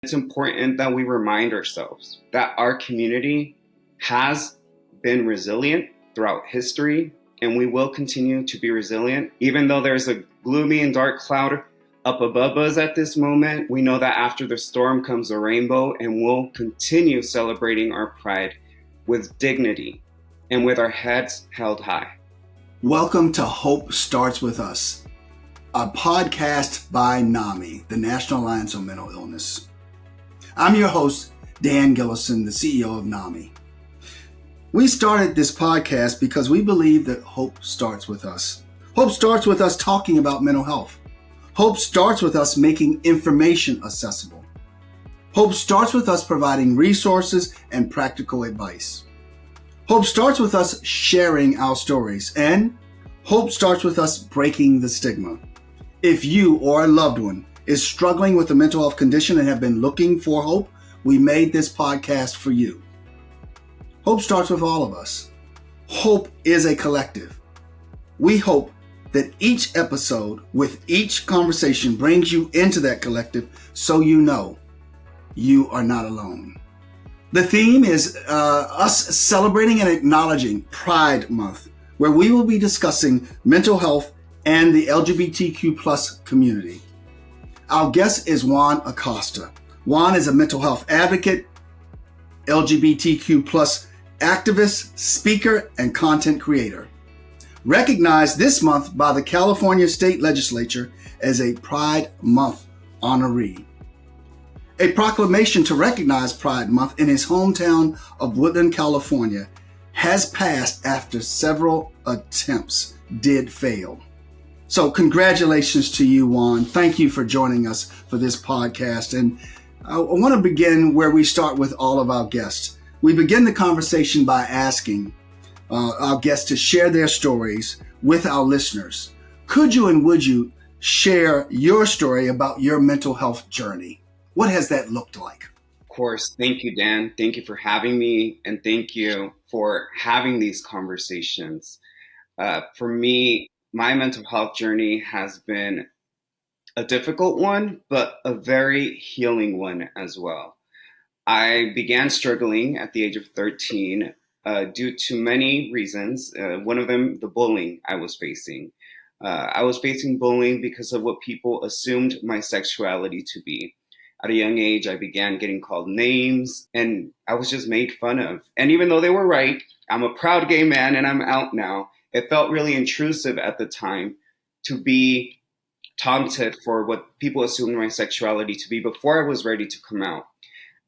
It's important that we remind ourselves that our community has been resilient throughout history, and we will continue to be resilient. Even though there's a gloomy and dark cloud up above us at this moment, we know that after the storm comes a rainbow, and we'll continue celebrating our pride with dignity and with our heads held high. Welcome to Hope Starts With Us, a podcast by NAMI, the National Alliance on Mental Illness. I'm your host, Dan Gillison, the CEO of NAMI. We started this podcast because we believe that hope starts with us. Hope starts with us talking about mental health. Hope starts with us making information accessible. Hope starts with us providing resources and practical advice. Hope starts with us sharing our stories, and hope starts with us breaking the stigma. If you or a loved one is struggling with a mental health condition and have been looking for hope, we made this podcast for you. Hope starts with all of us. Hope is a collective. We hope that each episode with each conversation brings you into that collective so you know you are not alone. The theme is us celebrating and acknowledging Pride Month, where we will be discussing mental health and the LGBTQ plus community. Our guest is Juan Acosta. Juan is a mental health advocate, LGBTQ plus activist, speaker, and content creator. Recognized this month by the California State Legislature as a Pride Month honoree. A proclamation to recognize Pride Month in his hometown of Woodland, California, has passed after several attempts did fail. So congratulations to you, Juan. Thank you for joining us for this podcast. And I want to begin where we start with all of our guests. We begin the conversation by asking our guests to share their stories with our listeners. Could you and would you share your story about your mental health journey? What has that looked like? Of course. Thank you, Dan. Thank you for having me, and thank you for having these conversations. For me, my mental health journey has been a difficult one, but a very healing one as well. I began struggling at the age of 13 due to many reasons. One of them, the bullying I was facing. I was facing bullying because of what people assumed my sexuality to be. At a young age, I began getting called names, and I was just made fun of. And even though they were right, I'm a proud gay man and I'm out now. It felt really intrusive at the time to be taunted for what people assumed my sexuality to be before I was ready to come out.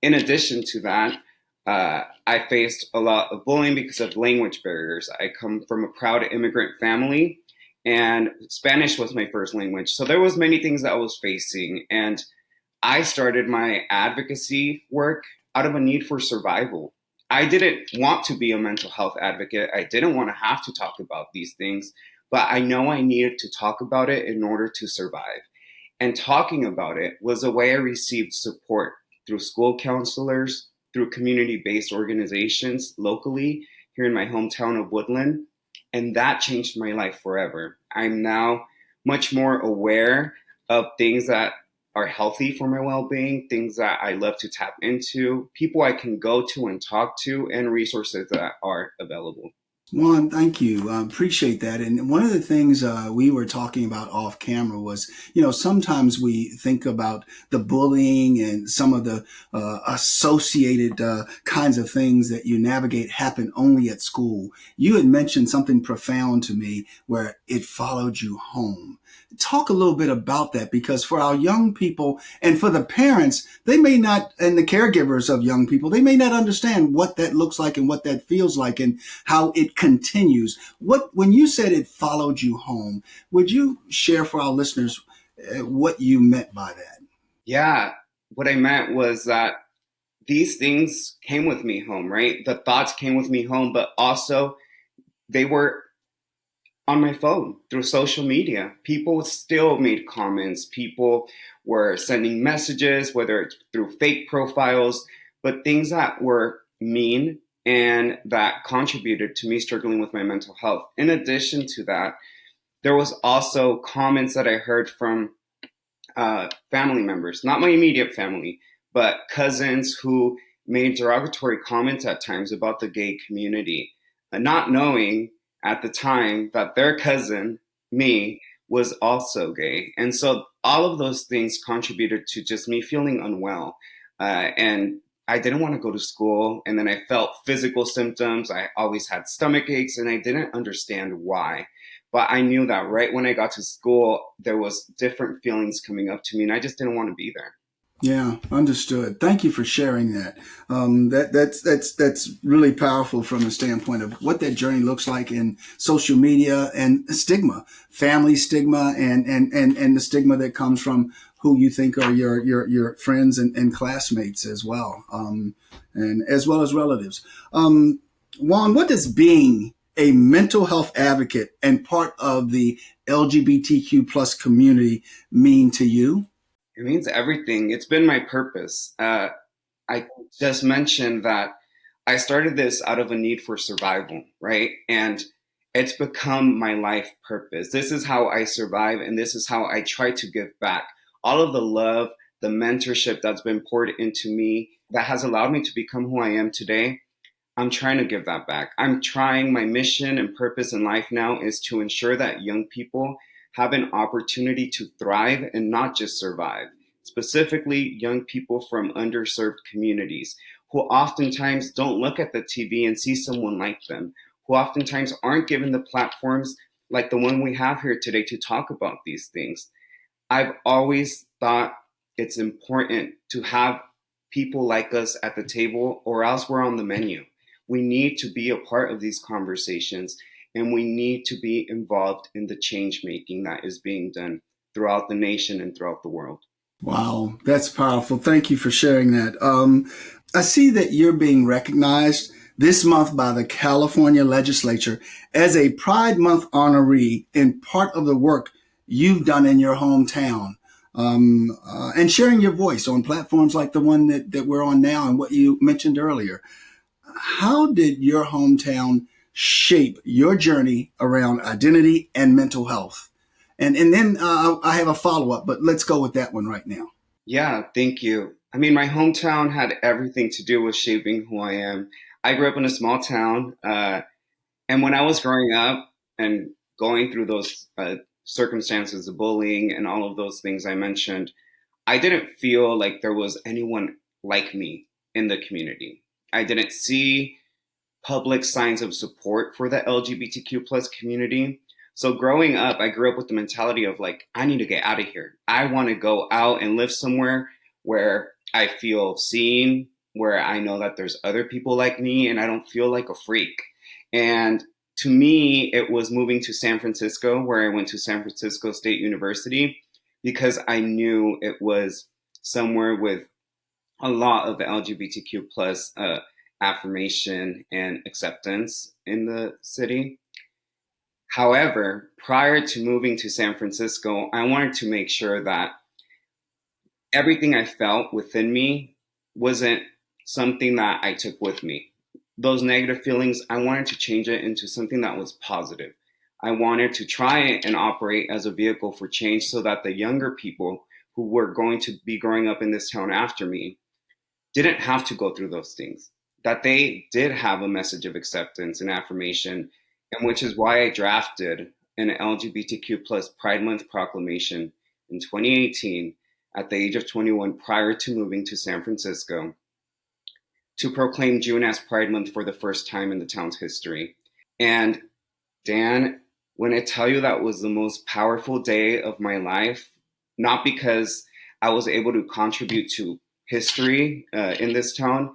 In addition to that, I faced a lot of bullying because of language barriers. I come from a proud immigrant family, and Spanish was my first language. So there was many things that I was facing, and I started my advocacy work out of a need for survival. I didn't want to be a mental health advocate. I didn't want to have to talk about these things, but I know I needed to talk about it in order to survive. And talking about it was a way I received support through school counselors, through community-based organizations locally here in my hometown of Woodland. And that changed my life forever. I'm now much more aware of things that are healthy for my well-being, things that I love to tap into, people I can go to and talk to, and resources that are available. Juan, thank you. I appreciate that. And one of the things we were talking about off camera was, sometimes we think about the bullying and some of the associated kinds of things that you navigate happen only at school. You had mentioned something profound to me where it followed you home. Talk a little bit about that, because for our young people and for the parents, they may not, and the caregivers of young people, they may not understand what that looks like and what that feels like and how it continues. When you said it followed you home, would you share for our listeners what you meant by that? Yeah, what I meant was that these things came with me home, right? The thoughts came with me home, but also they were on my phone through social media. People still made comments. People were sending messages, whether it's through fake profiles, but things that were mean and that contributed to me struggling with my mental health. In addition to that, there was also comments that I heard from family members, not my immediate family, but cousins who made derogatory comments at times about the gay community, not knowing at the time that their cousin, me, was also gay. And so all of those things contributed to just me feeling unwell. And I didn't want to go to school. And then I felt physical symptoms. I always had stomach aches, and I didn't understand why. But I knew that right when I got to school, there was different feelings coming up to me, and I just didn't want to be there. Yeah, understood. Thank you for sharing that. That's really powerful from the standpoint of what that journey looks like in social media and stigma, family stigma, and the stigma that comes from who you think are your friends and classmates as well, and as well as relatives. Juan, what does being a mental health advocate and part of the LGBTQ plus community mean to you? It means everything. It's been my purpose. I just mentioned that I started this out of a need for survival, right? And it's become my life purpose. This is how I survive, and this is how I try to give back. All of the love, the mentorship that's been poured into me that has allowed me to become who I am today, I'm trying to give that back. I'm trying. My mission and purpose in life now is to ensure that young people have an opportunity to thrive and not just survive. Specifically, young people from underserved communities who oftentimes don't look at the TV and see someone like them, who oftentimes aren't given the platforms like the one we have here today to talk about these things. I've always thought it's important to have people like us at the table, or else we're on the menu. We need to be a part of these conversations, and we need to be involved in the change making that is being done throughout the nation and throughout the world. Wow, that's powerful. Thank you for sharing that. I see that you're being recognized this month by the California legislature as a Pride Month honoree in part of the work you've done in your hometown, and sharing your voice on platforms like the one that we're on now and what you mentioned earlier. How did your hometown shape your journey around identity and mental health? And then I have a follow-up, but let's go with that one right now. Yeah, thank you. I mean, my hometown had everything to do with shaping who I am. I grew up in a small town, and when I was growing up and going through those circumstances of bullying and all of those things I mentioned, I didn't feel like there was anyone like me in the community. I didn't see public signs of support for the LGBTQ plus community. So growing up, I grew up with the mentality of like, I need to get out of here. I want to go out and live somewhere where I feel seen, where I know that there's other people like me and I don't feel like a freak. And to me, it was moving to San Francisco, where I went to San Francisco State University, because I knew it was somewhere with a lot of the LGBTQ plus affirmation and acceptance in the city. However, prior to moving to San Francisco, I wanted to make sure that everything I felt within me wasn't something that I took with me. Those negative feelings, I wanted to change it into something that was positive. I wanted to try and operate as a vehicle for change so that the younger people who were going to be growing up in this town after me didn't have to go through those things, that they did have a message of acceptance and affirmation, and which is why I drafted an LGBTQ plus Pride Month proclamation in 2018 at the age of 21 prior to moving to San Francisco to proclaim June as Pride Month for the first time in the town's history. And Dan, when I tell you that was the most powerful day of my life, not because I was able to contribute to history in this town,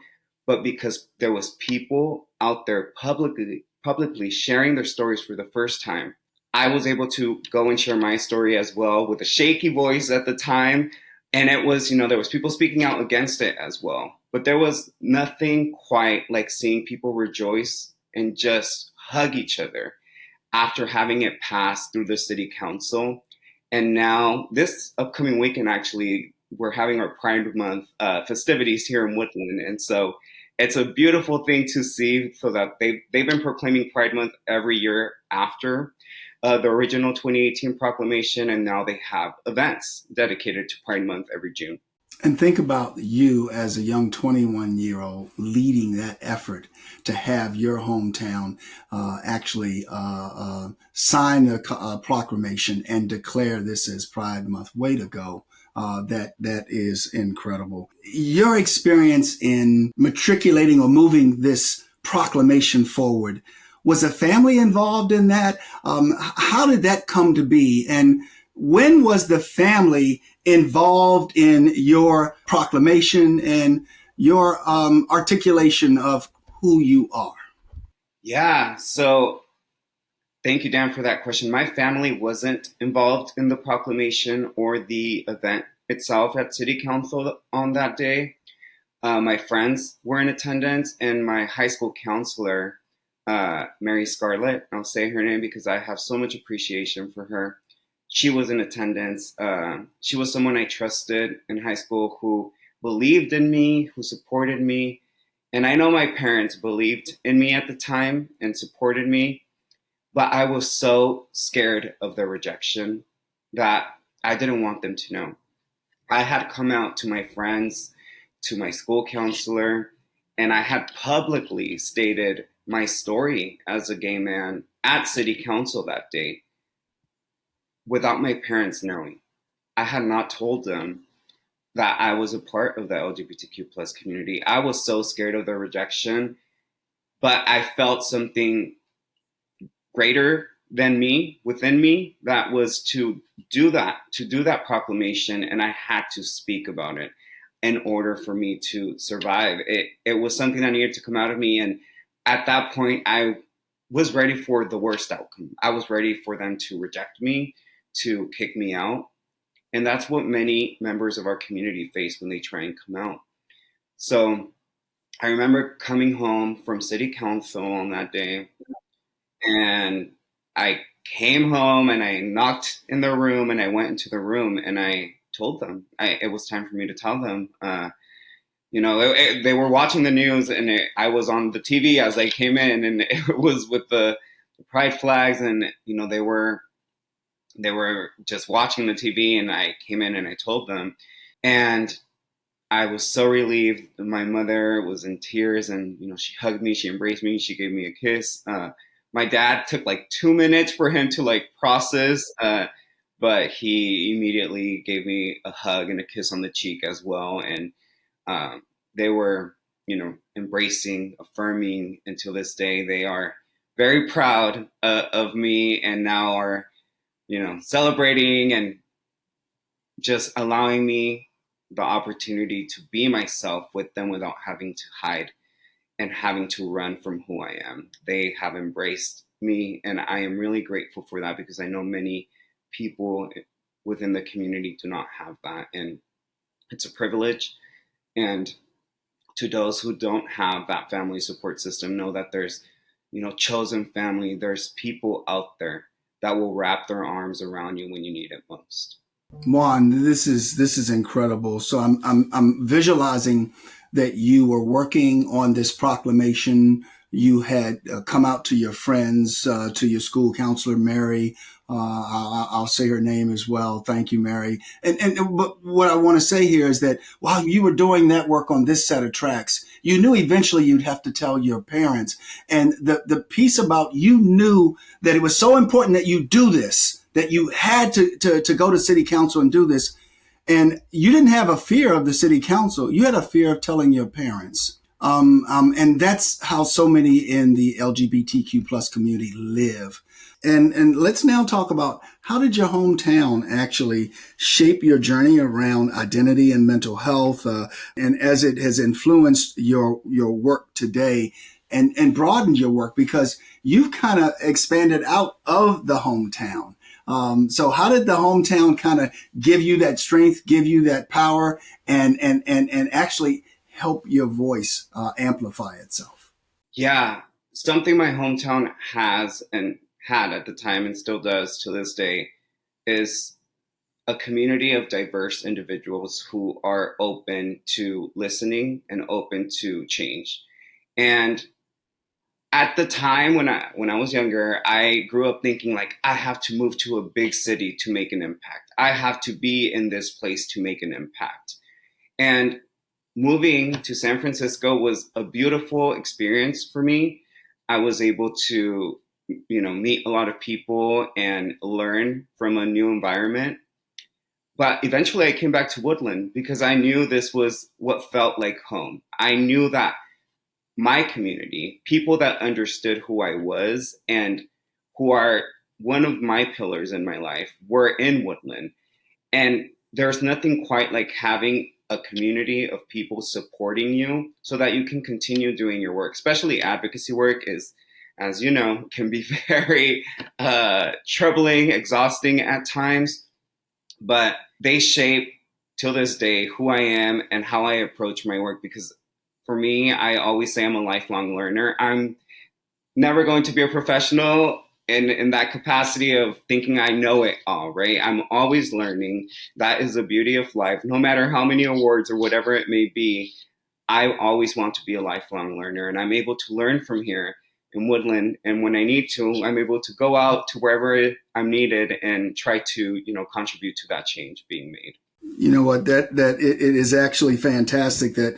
but because there was people out there publicly sharing their stories for the first time. I was able to go and share my story as well with a shaky voice at the time. And it was, there was people speaking out against it as well. But there was nothing quite like seeing people rejoice and just hug each other after having it pass through the city council. And now this upcoming weekend, actually, we're having our Pride Month festivities here in Woodland. And so it's a beautiful thing to see, so that they've been proclaiming Pride Month every year after the original 2018 proclamation. And now they have events dedicated to Pride Month every June. And think about you as a young 21-year-old leading that effort to have your hometown actually sign a proclamation and declare this as Pride Month. Way to go. That is incredible. Your experience in matriculating or moving this proclamation forward, was a family involved in that? How did that come to be? And when was the family involved in your proclamation and your articulation of who you are? Yeah, so thank you, Dan, for that question. My family wasn't involved in the proclamation or the event itself at City Council on that day. My friends were in attendance, and my high school counselor, Mary Scarlett, I'll say her name because I have so much appreciation for her. She was in attendance. She was someone I trusted in high school who believed in me, who supported me. And I know my parents believed in me at the time and supported me, but I was so scared of their rejection that I didn't want them to know. I had come out to my friends, to my school counselor, and I had publicly stated my story as a gay man at City Council that day without my parents knowing. I had not told them that I was a part of the LGBTQ plus community. I was so scared of their rejection, but I felt something greater than me within me that was to do that proclamation, and I had to speak about it in order for me to survive. It was something that needed to come out of me, and at that point I was ready for the worst outcome. I was ready for them to reject me, to kick me out, and that's what many members of our community face when they try and come out. So I remember coming home from City Council on that day, and I came home and I knocked in their room, and I went into the room and I told them it was time for me to tell them. They were watching the news, and I was on the TV as I came in, and it was with the pride flags, and they were just watching the TV, and I came in and I told them, and I was so relieved. My mother was in tears, and she hugged me, she embraced me, she gave me a kiss. My dad took like 2 minutes for him to like process, but he immediately gave me a hug and a kiss on the cheek as well. And they were, embracing, affirming. Until this day, they are very proud of me, and now are, celebrating and just allowing me the opportunity to be myself with them without having to hide and having to run from who I am. They have embraced me, and I am really grateful for that, because I know many people within the community do not have that, and it's a privilege. And to those who don't have that family support system, know that there's, chosen family, there's people out there that will wrap their arms around you when you need it most. Juan, this is incredible. So I'm visualizing that you were working on this proclamation. You had come out to your friends, to your school counselor, Mary. I'll say her name as well. Thank you, Mary. But what I want to say here is that while you were doing that work on this set of tracks, you knew eventually you'd have to tell your parents. And the piece about, you knew that it was so important that you do this, that you had to go to City Council and do this. And you didn't have a fear of the City Council. You had a fear of telling your parents. And that's how so many in the LGBTQ plus community live. And let's now talk about, how did your hometown actually shape your journey around identity and mental health, and as it has influenced your work today and broadened your work, because you've kind of expanded out of the hometown. So how did the hometown kind of give you that strength, give you that power, and actually help your voice amplify itself? Yeah, something my hometown has and had at the time, and still does to this day, is a community of diverse individuals who are open to listening and open to change. And at the time when I was younger, I grew up thinking like, I have to move to a big city to make an impact. I have to be in this place to make an impact. And moving to San Francisco was a beautiful experience for me. I was able to, meet a lot of people and learn from a new environment. But eventually I came back to Woodland because I knew this was what felt like home. I knew that my community, people that understood who I was and who are one of my pillars in my life, were in Woodland. And there's nothing quite like having a community of people supporting you so that you can continue doing your work. Especially advocacy work is, as you know, can be very troubling, exhausting at times, but they shape till this day who I am and how I approach my work. Because for me, I always say I'm a lifelong learner. I'm never going to be a professional in that capacity of thinking I know it all, right? I'm always learning. That is the beauty of life. No matter how many awards or whatever it may be, I always want to be a lifelong learner. And I'm able to learn from here in Woodland. And when I need to, I'm able to go out to wherever I'm needed and try to, contribute to that change being made. You know what? It is actually fantastic that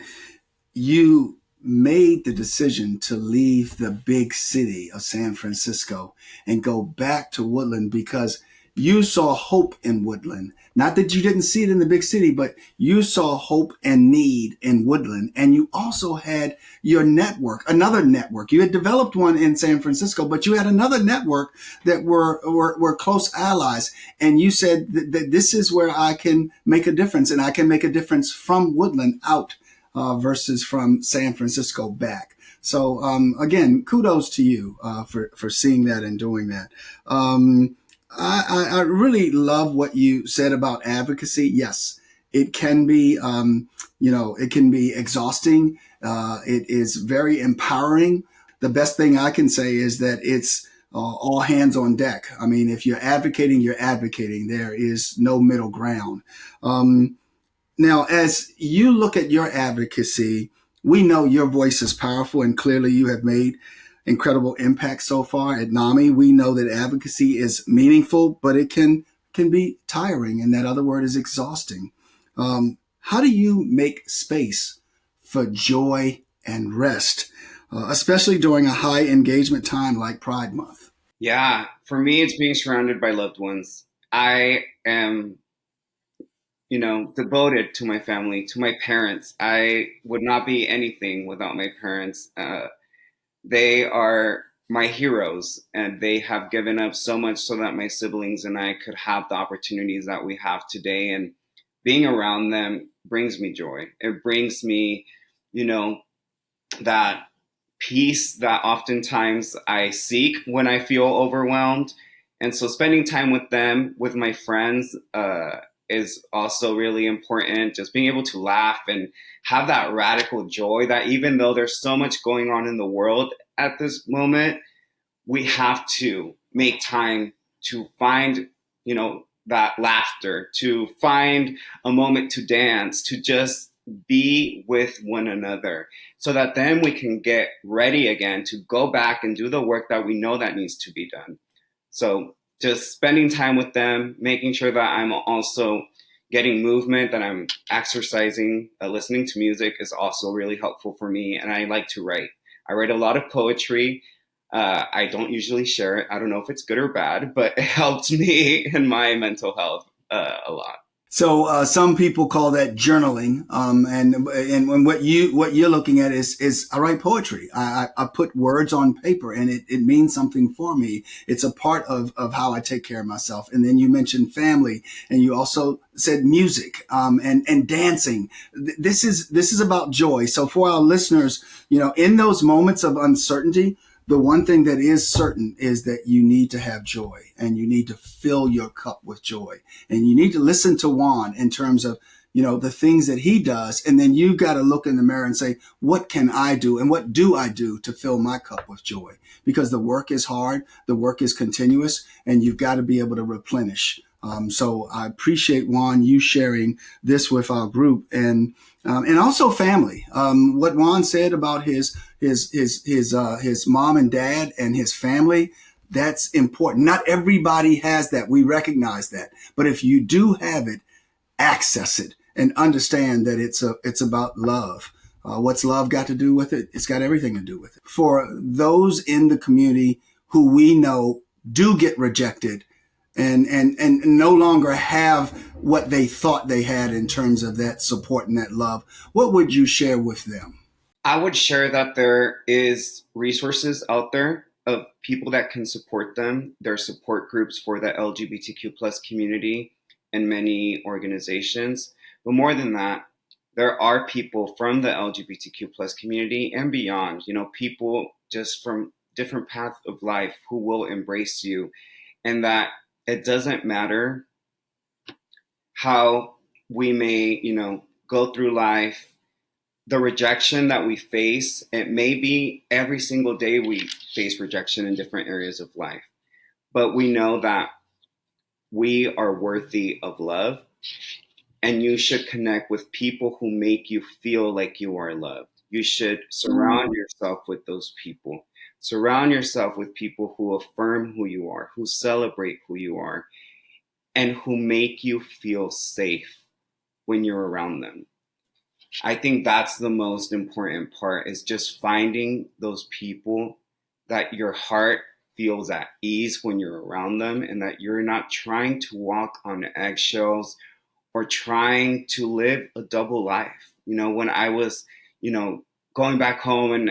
you made the decision to leave the big city of San Francisco and go back to Woodland because you saw hope in Woodland. Not that you didn't see it in the big city, but you saw hope and need in Woodland. And you also had your network, another network. You had developed one in San Francisco, but you had another network that were close allies. And you said that this is where I can make a difference, and I can make a difference from Woodland out versus from San Francisco back. So again, kudos to you for seeing that and doing that. I really love what you said about advocacy. Yes, it can be, it can be exhausting. It is very empowering. The best thing I can say is that it's all hands on deck. I mean, if you're advocating, you're advocating. There is no middle ground. Now, as you look at your advocacy, we know your voice is powerful, and clearly you have made incredible impact so far at NAMI. We know that advocacy is meaningful, but it can be tiring, and that other word is exhausting. How do you make space for joy and rest, especially during a high engagement time like Pride Month? Yeah, for me, it's being surrounded by loved ones. I am devoted to my family, to my parents. I would not be anything without my parents. They are my heroes, and they have given up so much so that my siblings and I could have the opportunities that we have today. And being around them brings me joy. It brings me, that peace that oftentimes I seek when I feel overwhelmed. And so spending time with them, with my friends, is also really important. Just being able to laugh and have that radical joy that even though there's so much going on in the world at this moment, we have to make time to find, that laughter, to find a moment to dance, to just be with one another so that then we can get ready again to go back and do the work that we know that needs to be done. So just spending time with them, making sure that I'm also getting movement, that I'm exercising, listening to music is also really helpful for me. And I like to write. I write a lot of poetry. I don't usually share it. I don't know if it's good or bad, but it helps me in my mental health a lot. So some people call that journaling, and what you're looking at is I write poetry. I put words on paper, and it means something for me. It's a part of how I take care of myself. And then you mentioned family, and you also said music and dancing. This is about joy. So for our listeners, in those moments of uncertainty, the one thing that is certain is that you need to have joy, and you need to fill your cup with joy, and you need to listen to Juan in terms of, the things that he does. And then you've got to look in the mirror and say, what can I do? And what do I do to fill my cup with joy? Because the work is hard. The work is continuous, and you've got to be able to replenish. So I appreciate, Juan, you sharing this with our group, and also family. What Juan said about his mom and dad and his family, that's important. Not everybody has that. We recognize that. But if you do have it, access it and understand that it's about love. What's love got to do with it? It's got everything to do with it. For those in the community who we know do get rejected and no longer have what they thought they had in terms of that support and that love, what would you share with them? I would share that there is resources out there of people that can support them. There are support groups for the LGBTQ plus community and many organizations. But more than that, there are people from the LGBTQ plus community and beyond, people just from different paths of life who will embrace you, and that it doesn't matter how we may, go through life, the rejection that we face, it may be every single day we face rejection in different areas of life, but we know that we are worthy of love, and you should connect with people who make you feel like you are loved. You should surround yourself with those people. Surround yourself with people who affirm who you are, who celebrate who you are, and who make you feel safe when you're around them. I think that's the most important part, is just finding those people that your heart feels at ease when you're around them, and that you're not trying to walk on eggshells or trying to live a double life. When I was, going back home and,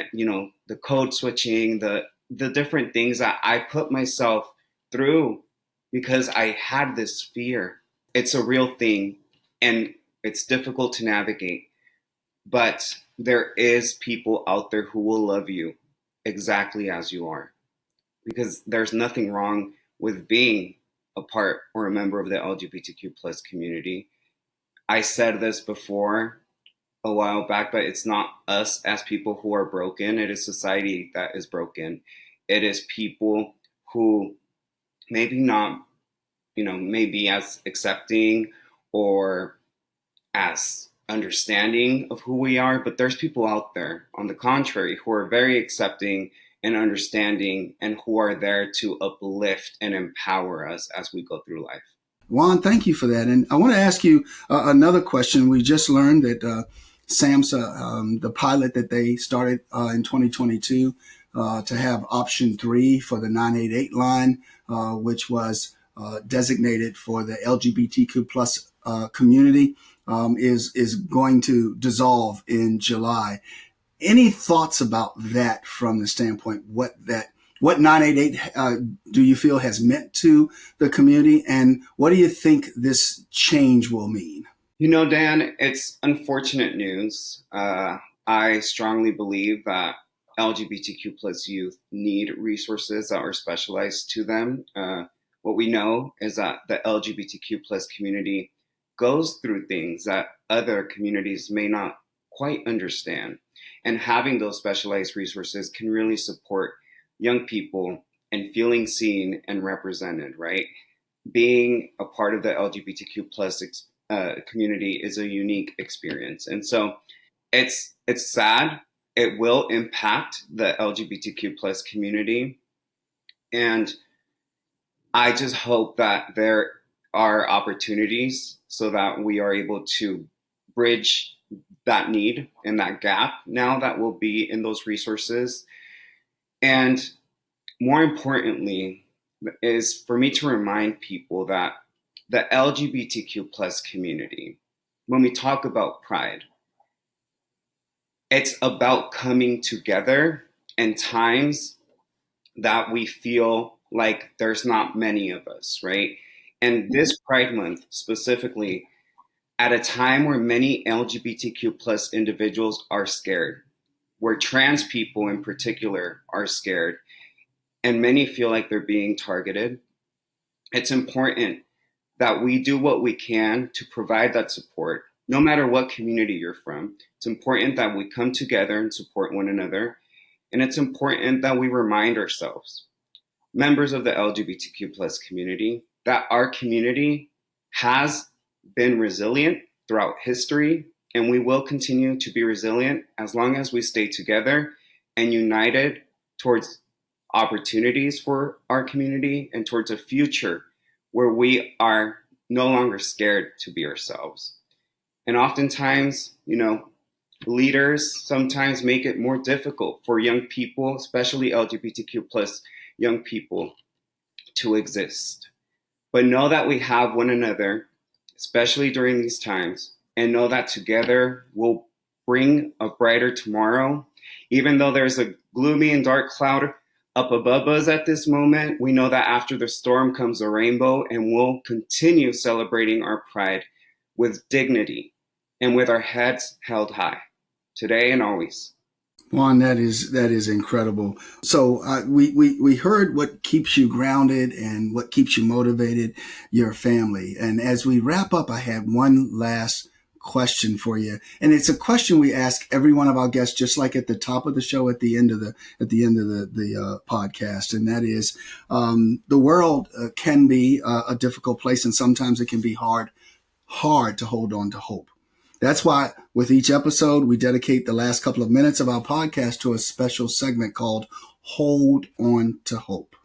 the code switching, the different things that I put myself through because I had this fear. It's a real thing and it's difficult to navigate. But there is people out there who will love you exactly as you are, because there's nothing wrong with being a part or a member of the LGBTQ plus community. I said this before a while back, but it's not us as people who are broken. It is society that is broken. It is people who maybe not, maybe as accepting or as understanding of who we are, but there's people out there, on the contrary, who are very accepting and understanding and who are there to uplift and empower us as we go through life. Juan, thank you for that. And I want to ask you another question. We just learned that SAMHSA, the pilot that they started in 2022 to have option 3 for the 988 line, which was designated for the LGBTQ plus community, is going to dissolve in July. Any thoughts about that from the standpoint what 988 do you feel has meant to the community, and what do you think this change will mean? Dan, it's unfortunate news. I strongly believe that LGBTQ plus youth need resources that are specialized to them. What we know is that the LGBTQ plus community goes through things that other communities may not quite understand. And having those specialized resources can really support young people and feeling seen and represented, right? Being a part of the LGBTQ plus community is a unique experience. And so it's sad. It will impact the LGBTQ plus community. And I just hope that there are opportunities so that we are able to bridge that need and that gap now that will be in those resources. And more importantly, is for me to remind people that the LGBTQ plus community, when we talk about pride, it's about coming together in times that we feel like there's not many of us, right? And this Pride Month specifically, at a time where many LGBTQ plus individuals are scared, where trans people in particular are scared, and many feel like they're being targeted, it's important that we do what we can to provide that support, no matter what community you're from. It's important that we come together and support one another. And it's important that we remind ourselves, members of the LGBTQ plus community, that our community has been resilient throughout history, and we will continue to be resilient as long as we stay together and united towards opportunities for our community and towards a future where we are no longer scared to be ourselves. And oftentimes, leaders sometimes make it more difficult for young people, especially LGBTQ plus young people, to exist. But know that we have one another, especially during these times, and know that together we'll bring a brighter tomorrow. Even though there's a gloomy and dark cloud up above us at this moment, we know that after the storm comes a rainbow, and we'll continue celebrating our pride with dignity and with our heads held high, today and always. Juan, that is incredible. So we heard what keeps you grounded and what keeps you motivated, your family. And as we wrap up, I had one last question for you, and it's a question we ask every one of our guests, just like at the top of the show, at the end of the podcast, and that is, the world can be a difficult place, and sometimes it can be hard to hold on to hope. That's why with each episode, we dedicate the last couple of minutes of our podcast to a special segment called Hold On to Hope.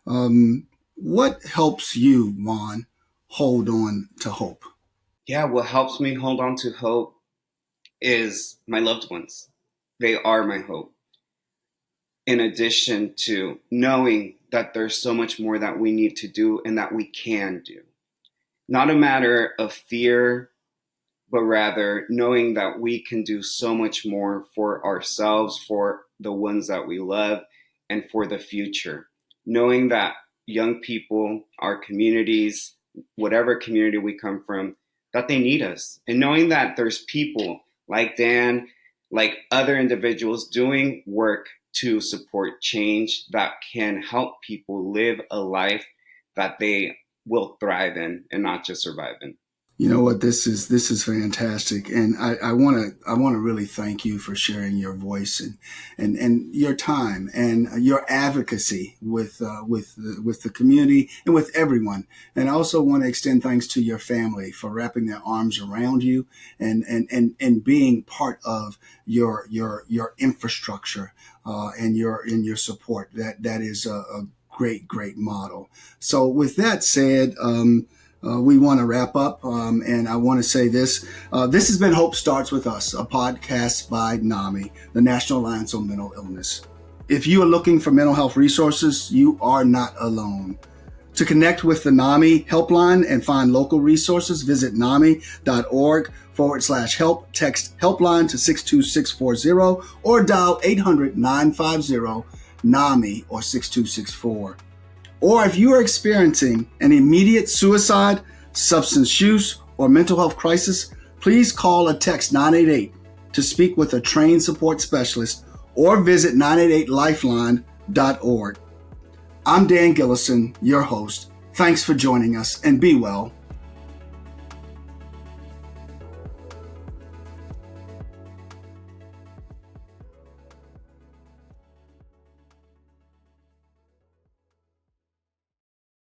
What helps you, Juan, hold on to hope? Yeah, what helps me hold on to hope is my loved ones. They are my hope. In addition to knowing that there's so much more that we need to do and that we can do. Not a matter of fear, but rather knowing that we can do so much more for ourselves, for the ones that we love, and for the future. Knowing that young people, our communities, whatever community we come from, that they need us. And knowing that there's people like Dan, like other individuals doing work to support change that can help people live a life that they will thrive in and not just survive in. You know what? This is fantastic, and I want to really thank you for sharing your voice and your time and your advocacy with the community and with everyone. And I also want to extend thanks to your family for wrapping their arms around you and being part of your infrastructure and your support. That is a great model. So with that said, we want to wrap up, and I want to say this. This has been Hope Starts With Us, a podcast by NAMI, the National Alliance on Mental Illness. If you are looking for mental health resources, you are not alone. To connect with the NAMI HelpLine and find local resources, visit nami.org/help. Text HelpLine to 62640 or dial 800-950-NAMI or 6264. Or if you are experiencing an immediate suicide, substance use, or mental health crisis, please call or text 988 to speak with a trained support specialist or visit 988lifeline.org. I'm Dan Gillison, your host. Thanks for joining us, and be well.